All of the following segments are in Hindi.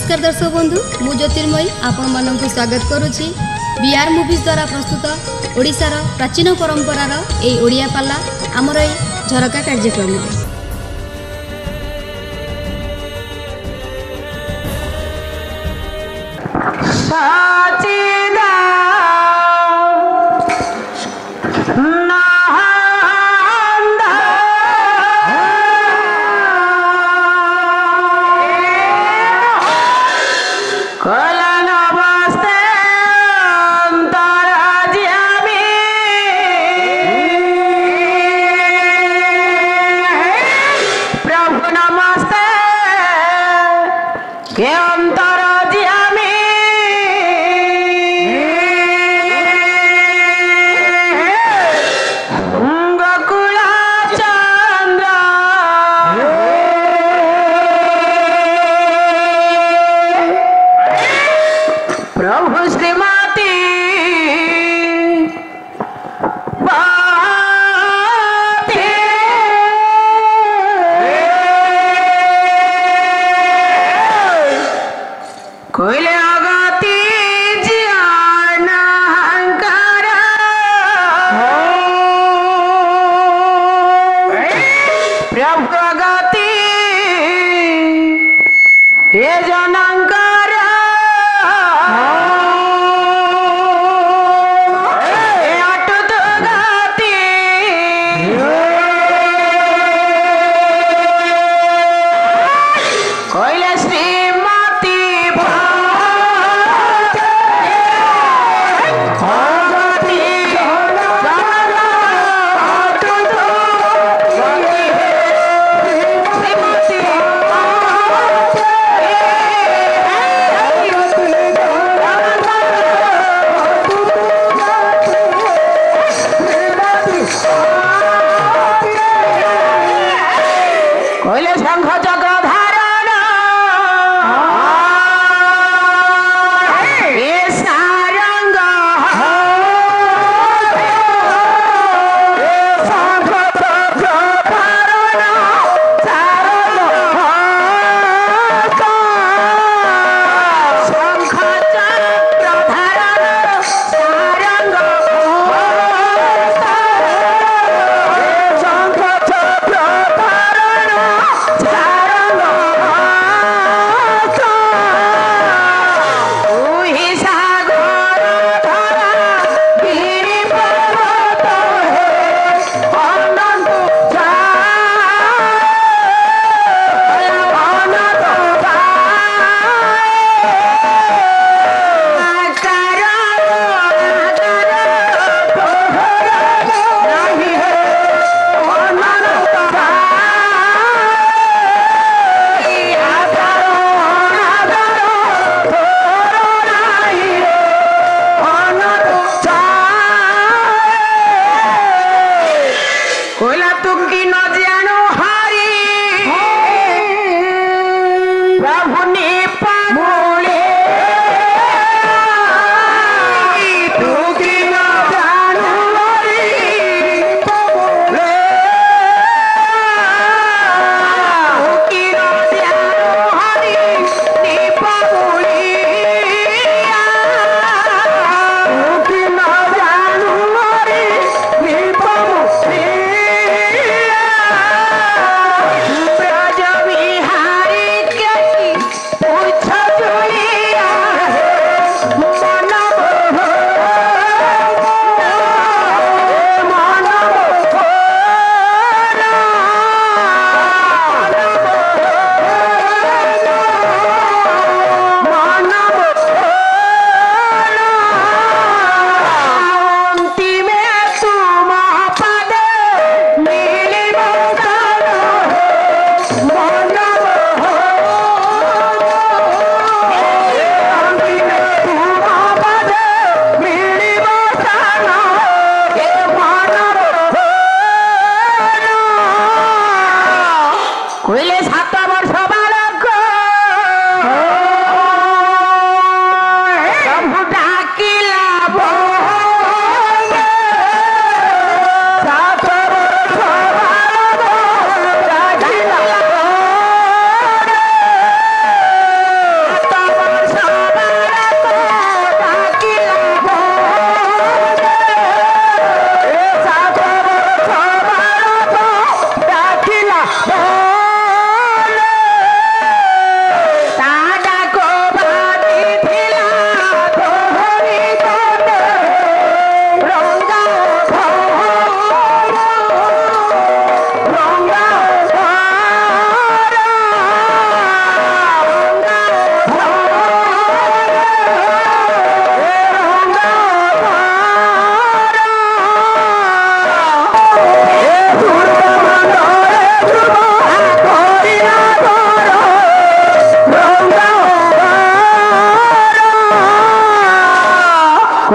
नमस्कार दर्शक बंधु मु ज्योतिर्मयी आपण मानक स्वागत करुछि बीआर मूवीज द्वारा प्रस्तुत ओडिशार प्राचीन परंपरार ए ओडिया पाला आमर ए झरका कार्यक्रम। के अंतर जियामी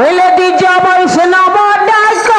କହିଲେ ଦ୍ୱିଜ ବୈଷ୍ଣବ ଡାକ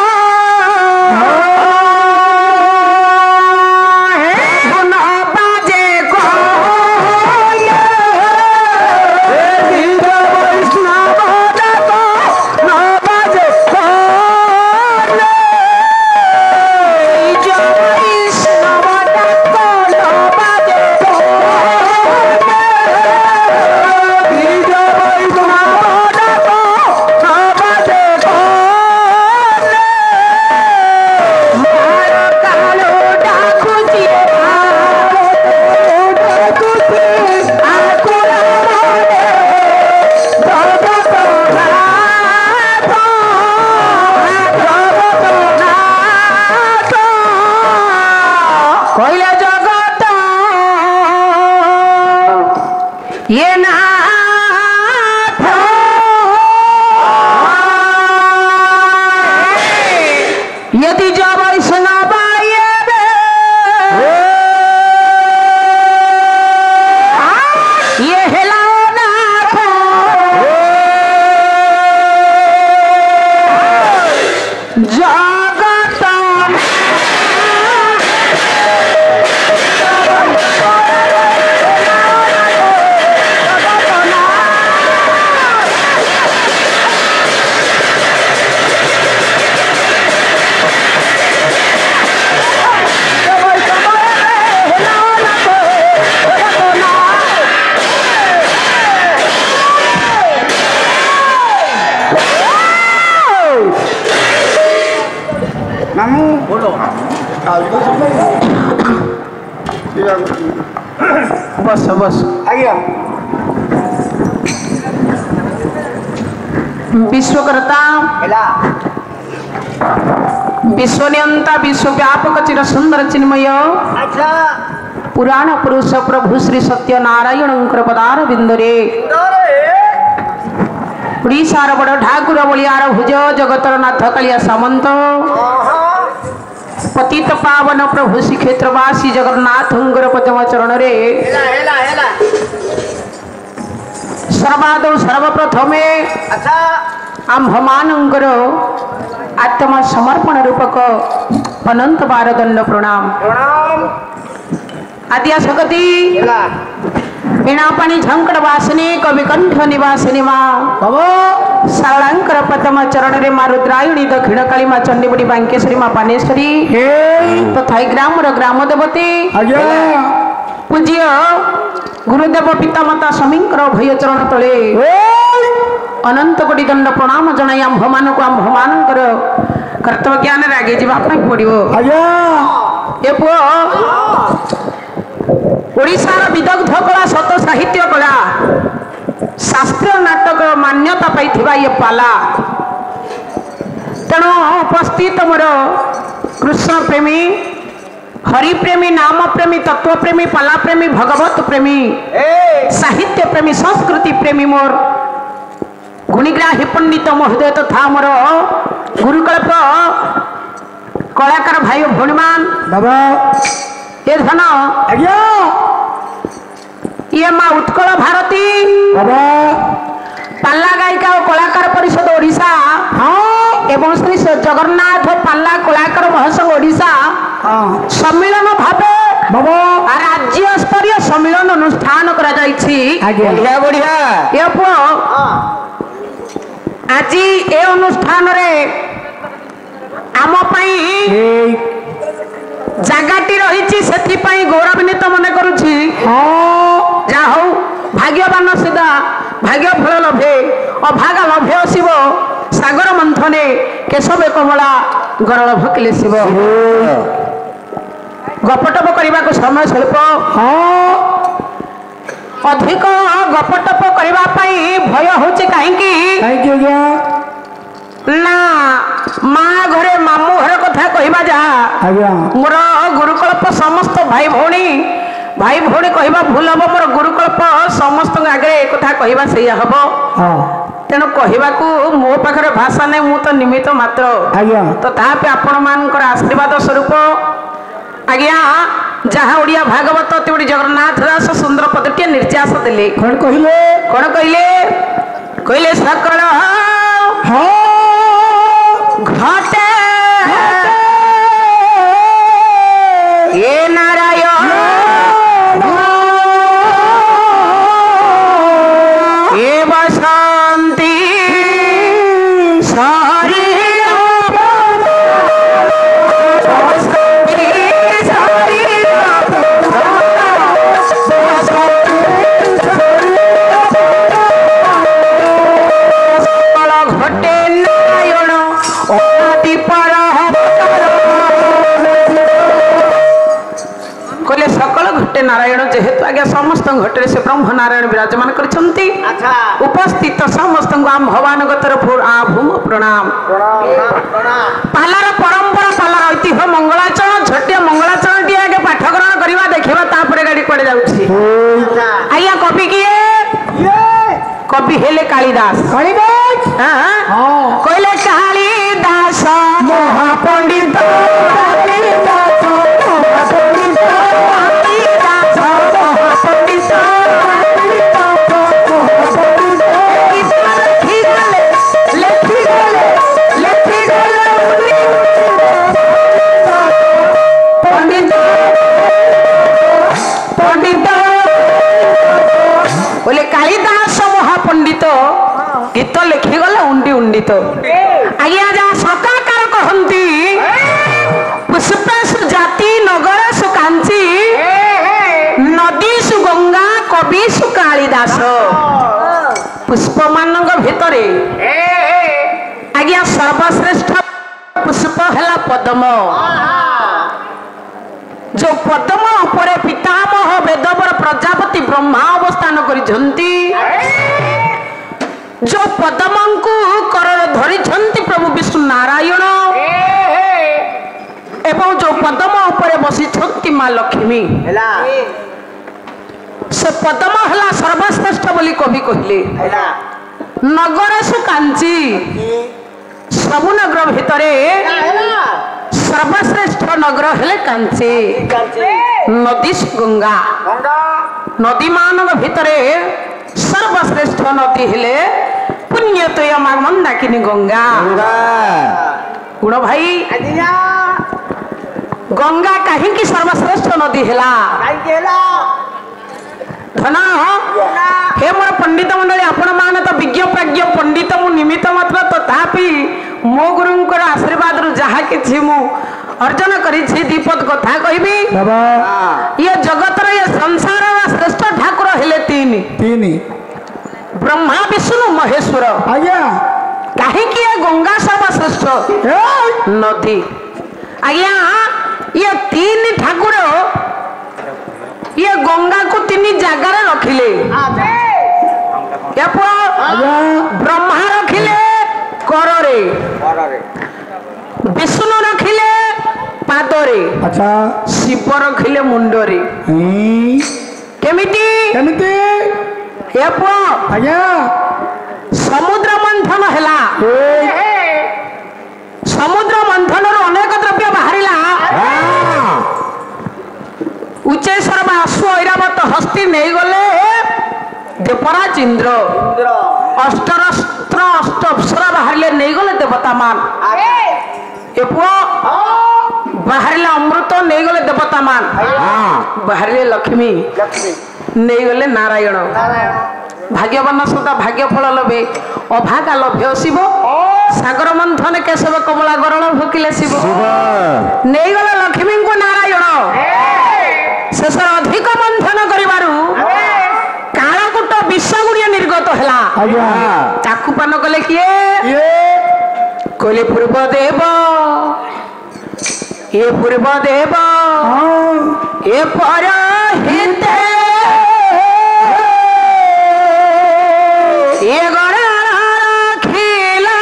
बस बस आज्ञा विश्वकर्ता विश्वनियंता विश्वव्यापक चिर सुंदर चिन्मय पुराण पुरुष प्रभु श्री सत्यनारायण पदार बिंदुरे उड़ीसार बड़ ठाकुर बलियार भुज जगतर नाथ कालिया सामंत पतित पावन प्रभु श्रीक्षेत्रवासी जगन्नाथ पद्म चरण सर्वाद सर्वप्रथमे आम्भमानंकर आत्मा समर्पण रूपक अनंत बारदंड प्रणाम आद्या सकती वीणापाणी झंकड़ वासिनी कविकंठ निवासिनी माँ शारदांकर पद्म चरण रे माँ रुद्रायणी दक्षिण काली माँ चंडीबुड़ी बांकेश्वरी माँ पानेश्वरी तथा ग्राम ग्राम देवती पूज्य गुरुदेव पितामाता स्वामींकर भय चरण तले अनंत कोटि दंड प्रणाम जनाई आम्भमान को आम्भमानकर कर्तव्य ज्ञान आगे जावाई पड़ो ए पुओ ओडिशार विदग्ध कला सत साहित्य कला शास्त्रीय नाटक मान्यता पाई ये पाला तेणु उपस्थित मोर कृष्ण प्रेमी हरिप्रेमी नाम प्रेमी तत्व प्रेमी पाला प्रेमी भगवत प्रेमी साहित्य प्रेमी संस्कृति प्रेमी मोर गुणिग्राही पंडित महोदय तथा मोर गुरुकल्प कलाकार भाई भौणीमान बाबा ये धन आज्ञा ये माँ उत्कल भारती बाबा पाल्ला गायिका और कलाकार परिषद ओडिशा एवं श्री जगन्नाथ पाल्ला कलाकार महासंघ ओडिशा सम्मिलन भावे बाबा राज्य स्तरीय सम्मिलन अनुष्ठान करा जायछि बढ़िया बढ़िया ये पुओ आज ए अनुष्ठान रे आम पई जगाटी रही से गौरवान्वित मन करुछि जा हौ भाग्यवान सीधा भाग्य फल लभे अभागा लभ्य शिव सागर मंथने केशव कमला गरल भकिले शिव गपटप करने को समय स्वल्प अधिक गपटप करने भय होची कहीं ना माँ घरे मामू घर कथा कहवा जहाँ मोर गुरुकल्प समस्त भाई भौणी कहवा भूल हम मोर गुरुकल्प समस्त आगे एक कथा कहवा से हम तेणु कहवाकू मो पाखे भाषा नहीं मु तो निमित्त मात्र तो तापे आपण मानकर आशीर्वाद स्वरूप आज्ञा जहाँ ओडिया भागवत तेवड़ी जगन्नाथ दास सुंदर पदटी निर्यास देले कौन कहले सकल घटे ये नारायण ये बसंती कहले सकल घटे नारायण जेहेतु आज्ञा समस्त घटे से ब्रह्म नारायण विराजमान करछंती उपस्थित समस्त आम भगवान तरफ भूम प्रणाम पालार परंपरा पालार ऐतिह्य मंगलाचरण झटिया मंगलाचरण टी आगे पाठ ग्रहण करवा देखा तापर गाड़ी कड़े जाऊँगी आज्ञा कवि किए कवि हेले कालिदास कहले कालिदास महापंडित बोले कालिदास महापंडित गीत लिखिगला उंडी उंडित आज्ञा जहाँ सकाकार कहती पुष्पेशु जाति नगरेशु कांची नदीसु गंगा कविसु कालिदास पुष्प मान भितर आज्ञा सर्वश्रेष्ठ पुष्प है पद्म जो पद्म उपरे पितामह वेदवर प्रजापति ब्रह्मा अवस्थान करिछंती जो पद्म को कर धरिछंती प्रभु विष्णु नारायण एवं जो पद्म उपरे बसिछंती मां लक्ष्मी से पद्म हला सर्वश्रेष्ठ बोली कवि कहले नगरेशु कांची सबु नगर भितरे सर्वश्रेष्ठ नगर हेले कांची नदी गंगा नदी मान भितरे सर्वश्रेष्ठ नदी हेले पुण्य तो मंदाकिनी गंगा गुण भाई गंगा कहीं सर्वश्रेष्ठ नदी हेला धन हे मोर पंडित मंडली आपण मान तो विज्ञ प्राज्ञ पंडित मु निमित्त मात्र तथापि मो गुरुंकर आशीर्वाद रु जहा कि मु अर्जन करिछि दीपद कथा कहबी ये जगतर ये संसार श्रेष्ठ ठाकुर हेले तीन ब्रह्मा विष्णु महेश्वर आज्ञा कहीं ये गंगा सर्वश्रेष्ठ नदी आज्ञा ये तीन ठाकुर ये गंगा को तीन जगार रखिले ब्रह्मा रखिले करे विष्णु रखिले पादरे अच्छा शिव रखिले मुंडरे केमिति केमिति हे पुओ आज्ञा समुद्र मंथन हैला समुद्र मंथन रो अनेक द्रव्य बाहरिला उच्चेश्वर अश्व ऐरावत हस्ती नहीं गले देवराज इंद्र अष्टरस्त्र अष्ट अप्सरा बाहर नहीं गले देवता मान बाहर अमृत नहीं गले देवता मान बाहर लक्ष्मी नहीं गले नारायण भाग्यवान सुधा भाग्य फल लभे अभागा लभ्य शिव सागर मंथन केशव कमला गरण भोकिले शिव नहीं गले लक्ष्मी को नारायण शेष अधिक मंथन करिबारु कालकूट विश्व गुड़िया निर्गत हैला चाकू पान कले किए कहले पूर्व देव ये पूर्व देव ये पर हिते ये गण खिला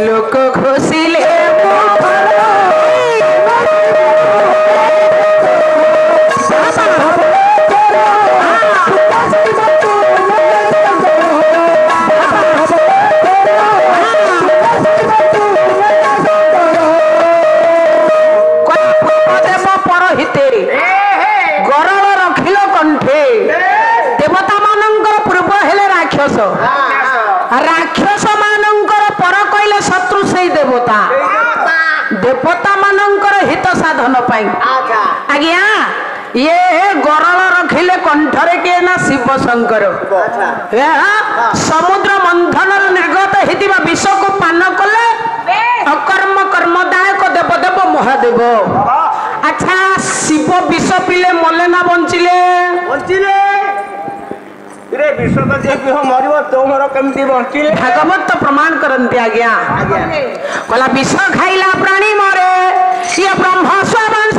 लोक घोषिले ରାକ୍ଷସ ରାକ୍ଷସ ମାନଙ୍କର ପର କହିଲେ ଶତ୍ରୁ ସେଇ ଦେବତା ଦେବତା ମାନଙ୍କର ହିତ ସାଧନ ପାଇଁ ଆଜ୍ଞା ये गरल रखिले कंठरे किए ना शिव शंकर समुद्र मंथन निर्गत होता विष को पान कले अकर्म कर्मदायक देवदेव महादेव अच्छा शिव विष पीले मले ना बंचिले भागवत तो प्रमाण करते आज्ञा कहला विष खाइला प्राणी मरे ये ब्रह्म स्वंश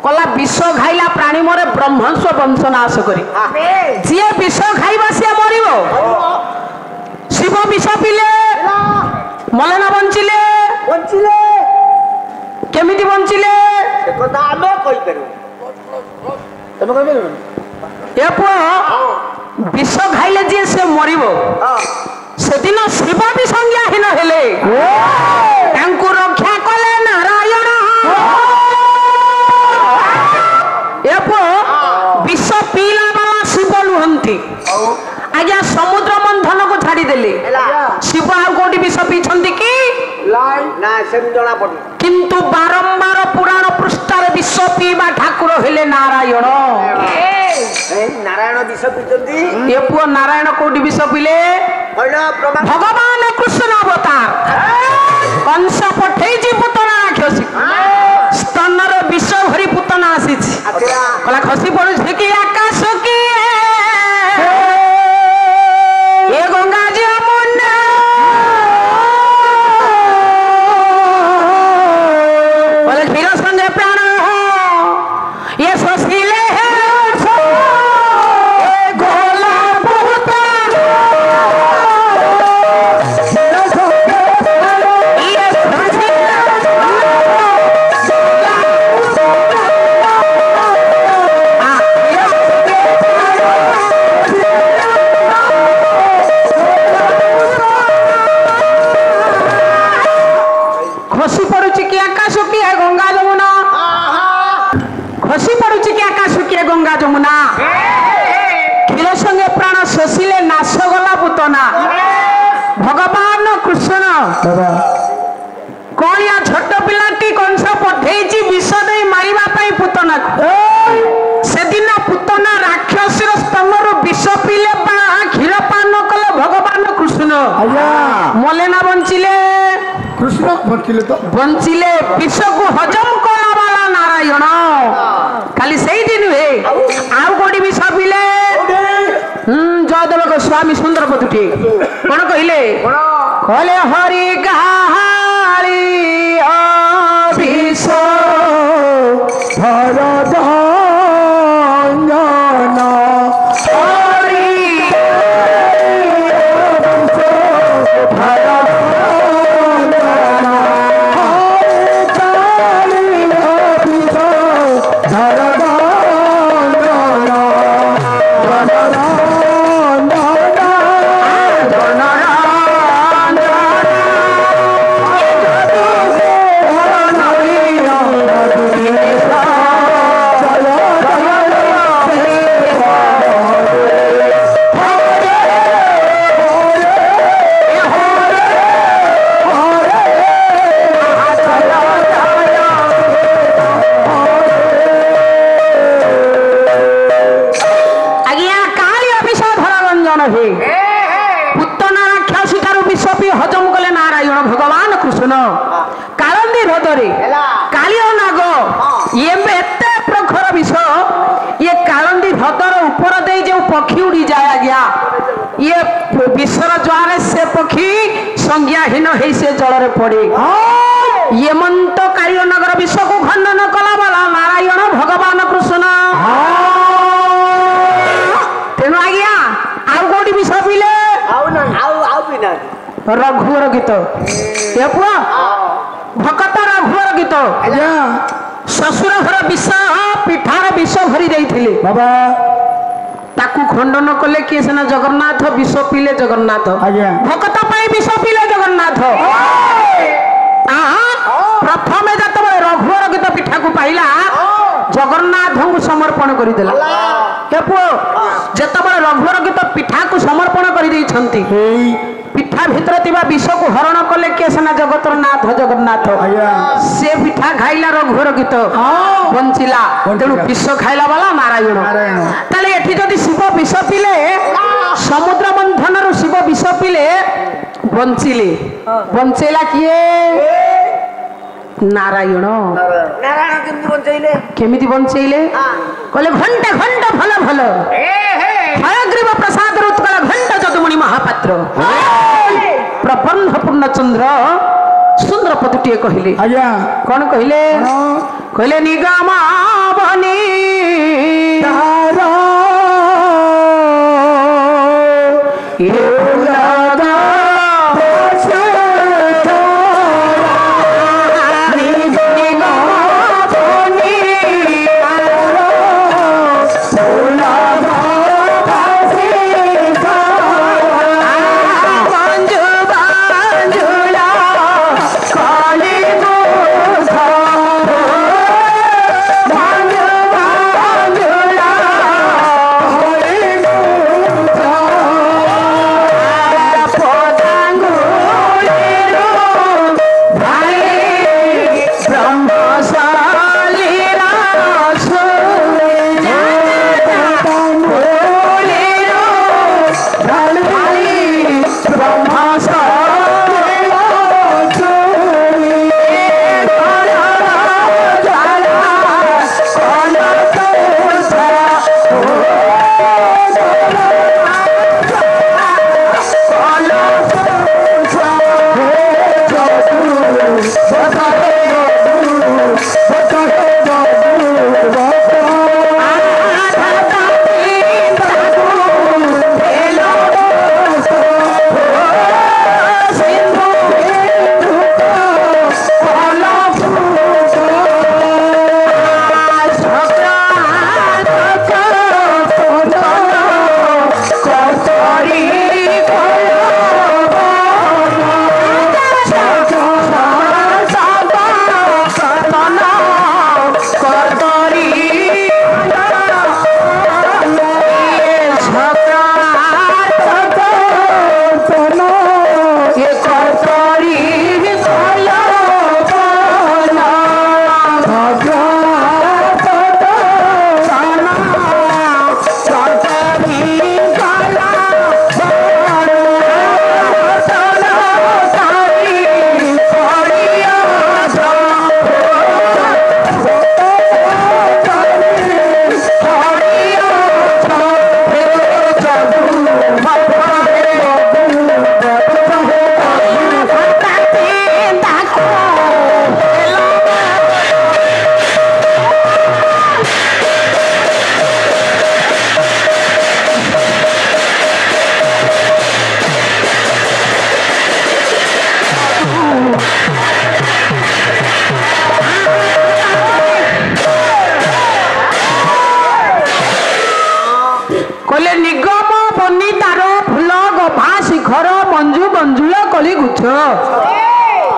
कला विष खाइला प्राणी मरे ब्रह्मस्व वंश नाश करी जी विष खाइबा सी मरिब शिव विष पीले मले ना बंचिले केमिति बंचिले विष खाइले जी से मरिब सेदिन शिव भी संज्ञाहीन हेले रक्षा कले नारायण विष पीला बाला शिव नुहंती आज्ञा समुद्र मंथन को छाड़ी देले शिव आ कोटी विष पीछंती कि किंतु बारंबार पुराण पृष्ठार विष पीवा ठाकुर हेले नारायण नारायण विष पीछंती ये पुओ नारायण कोटी विष पीले भगवान कृष्ण अवतार कंस पठे पुतना राक्षसी स्तनर विष भरी पुतना आसी कला खसी पड़ू कि आकाश की ये गंगा जमुना बोले क्षीर संगे प्राण ये सुशीले गंगा जमुना क्षीर संगे प्राण शोषिले नाश गला पुतना भगवान कृष्ण कौन या छोट पिलाटी कंस पठे विष दे मारिबा पई पुतना से दिन पुतना राक्षसी स्तनर विष पीले क्षीर पान कले भगवान कृष्ण मले ना बंचिले कृष्ण बंचिले तो बंचिले विष को हजम कला वाला नारायण खाली सही दिन हुए आउ कोडी विष पीले जयदेव गोस्वामी सुंदर पदुटी कौन कहले कहले हरि गाली विष भर पक्षी उड़ी जाया गया ये विश्वर ज्वार से पक्षी संज्ञाहीन है से जल रे पड़े ये मंत कार्य नगर विश्व को खंडन कला वाला नारायण भगवान कृष्ण तेणु आज्ञा आउ कोटी विष पीले रघुवर गीत ये पुआ भकत रघुवर गीत शशुर घर विष पिठार विष भरी देइथिले बाबा ताकू खंडन कले किए सेना जगन्नाथ विष पीले जगन्नाथ भक्त पाई विष पीले जगन्नाथ प्रथम जत रघुवर गीत पिठा को पाइला କରିଦେଲା हे पुओ जेतबे रघुवर गीत पिठा को समर्पण कर दैछंती पिठा भितर तिबा विष को हरण कले के सेना जगतर नाथ जगन्नाथ से पिठा खाइला रघुवर गीत बंचिला तेणु विष खाइला वाला नारायण ताले एठी जदि शिव विष पिले समुद्र मंथन रु शिव विष पिले बंचिले बंचेला किए नारायण केमिति बंचैले कहले घंटा घंटा भल भल हयग्रीव प्रसाद उत्कल घंटा जदुमणि महापात्र प्रबंध पूर्णचंद्र सुंदर पदुटिए कहले कौन कहले कहले निगमा बनी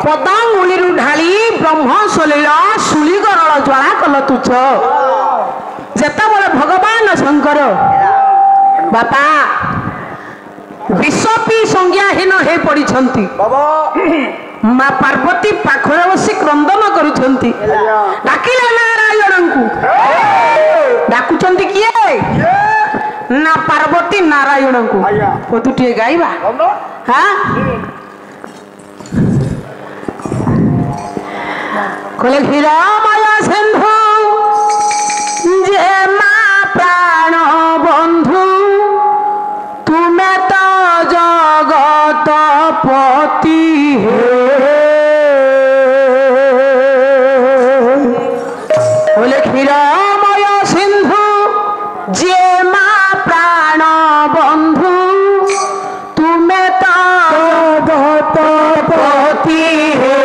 पदांगुली ढाली ब्रह्म सलिल सुली गरल ज्वाला कल तुच्छ जेता बड़े भगवान शंकर बापा विषपी संज्ञाहीन हो पड़ी माँ पार्वती पाखरे बसी क्रंदन करुछंती डाकिले नारायण को डाकुचंती किए ना पार्वती नारायण को पदुटिए गाइबा हाँ कले क्षीरमय सिंधु जे माँ प्राण बंधु तुम्हें तो जगत पति हे बोले क्षीरमय सिंधु जे माँ प्राण बंधु तुम्हें तो जगत पति हे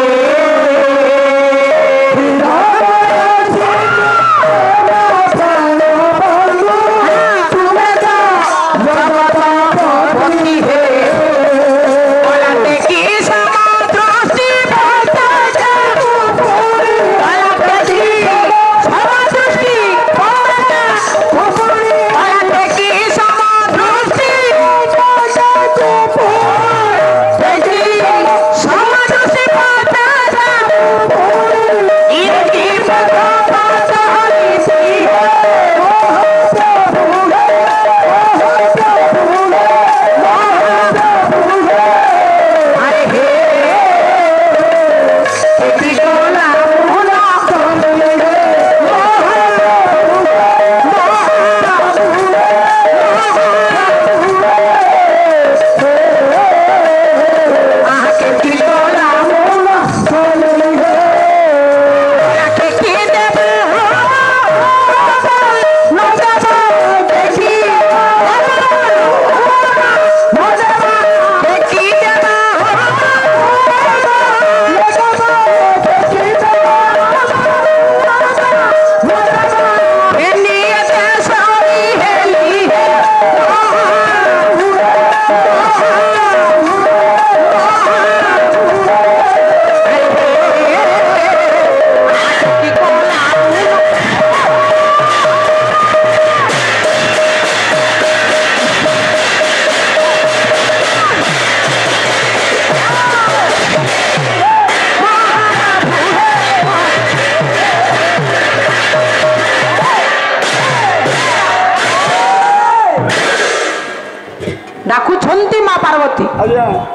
डाकुछंती माँ पार्वती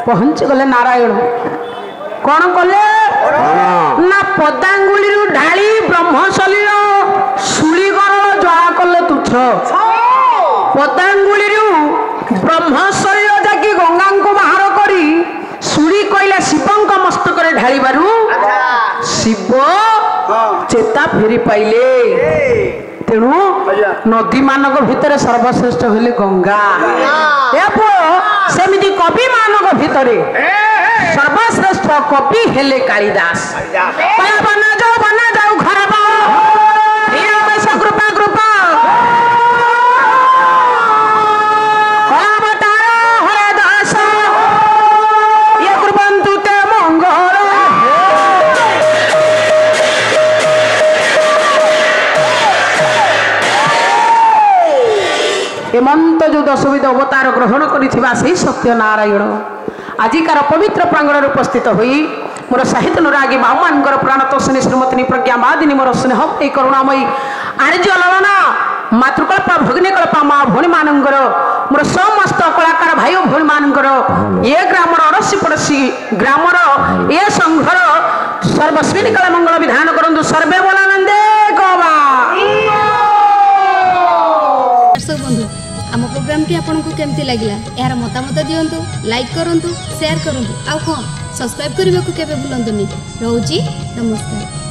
पहुंची गले नारायण कौन कले ना पदांगुली ढाली ब्रह्मशलीर शुलीगर ज्वाला कले तुच्छ पदांगुली ब्रह्मशलीर जाकि गंगा को बाहर करी शुली कहले शिवंक मस्तक ढाली शिव चेता फेरी पाइले तेणु नदी मानक भितर सर्वश्रेष्ठ हेले गंगा सेमिति कवि मानक भितर सर्वश्रेष्ठ कवि हेले कालिदास बना जाऊ खराब कृपा कृपा हरे दास ये कुर्वन्तु ते मंगल हेमंत जो दशविध अवतार ग्रहण करिथिबा सेही सत्य नारायण आजिकार पवित्र प्रांगण उपस्थित होई मोर साहित्य अनुरागी बाहुमानकर प्राणतोषिणी श्रीमती प्रज्ञा मादिनी मोर स्नेह करुणामयी आर्य ललना मातृकल्पा भगिनीकल्पा माँ भौणी मानकर मोर समस्त कलाकार भाई भौणी मानकर ये ग्रामर अड़ोशी पड़ोशी ग्रामर ये संघर सर्वस्विनी कला मंगल विधान करंतु सर्वे बोलानंदे गोवा बंधु आम प्रोग्राम टी आपको केमती लगिला यार मतामत दियंतु लाइक करंतु शेयर करंतु आउ कौन सब्सक्राइब करने को केबे भूलंतुनी रहउची नमस्कार।